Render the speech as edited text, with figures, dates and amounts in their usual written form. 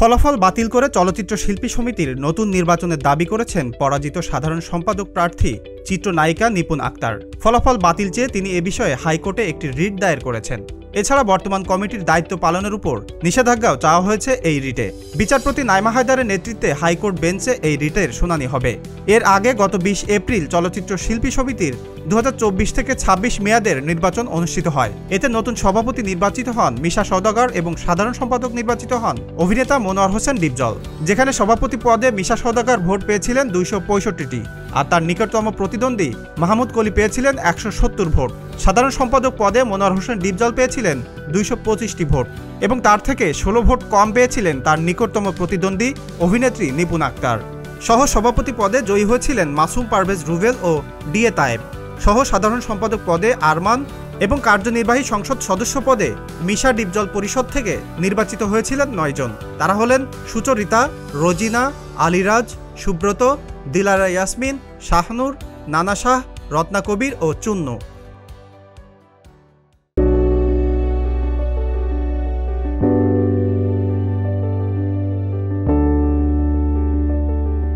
ফলাফল বাতিল করে চলচ্চিত্র শিল্পী সমিতির নতুন নির্বাচনের দাবি করেছেন পরাজিত সাধারণ সম্পাদক প্রার্থী চিত্রনায়িকা নিপুণ আক্তার। ফলাফল বাতিল চেয়ে তিনি এ বিষয়ে হাইকোর্টে একটি রিট দায়ের করেছেন। এছাড়া বর্তমান কমিটির দায়িত্ব পালনের উপর নিষেধাজ্ঞাও চাওয়া হয়েছে এই রিটে। বিচারপতি নাইমা হায়দারের নেতৃত্বে হাইকোর্ট বেঞ্চে এই রিটের শুনানি হবে। এর আগে গত 20 এপ্রিল চলচ্চিত্র শিল্পী সমিতির 2024 থেকে 26 মেয়াদের নির্বাচন অনুষ্ঠিত হয়। এতে নতুন সভাপতি নির্বাচিত হন মিশা সওদাগর এবং সাধারণ সম্পাদক নির্বাচিত হন অভিনেতা মনোয়ার হোসেন ডিপজল। যেখানে সভাপতি পদে মিশা সওদাগর ভোট পেয়েছিলেন 265টি, আর তার নিকটতম প্রতিদ্বন্দ্বী মাহমুদ কলি পেয়েছিলেন 170 ভোট। সাধারণ সম্পাদক পদে মনোয়ার হোসেন ডিপজল পেয়েছিলেন 225টি ভোট এবং তার থেকে 16 ভোট কম পেয়েছিলেন তার নিকটতম প্রতিদ্বন্দ্বী অভিনেত্রী নিপুণ আক্তার। সহ সভাপতি পদে জয়ী হয়েছিলেন মাসুম পারভেজ রুবেল ও ডিএ তায়েব। সহ সাধারণ সম্পাদক পদে আরমান এবং কার্যনির্বাহী সংসদ সদস্য পদে মিশা ডিপজল পরিষদ থেকে নির্বাচিত হয়েছিলেন 9 জন। তারা হলেন সুচরিতা, রোজিনা, আলিরাজ, সুব্রত, দিলারা ইয়াসমিন, শাহনুর, নানা শাহ, রত্না কবির ও চুন্নু।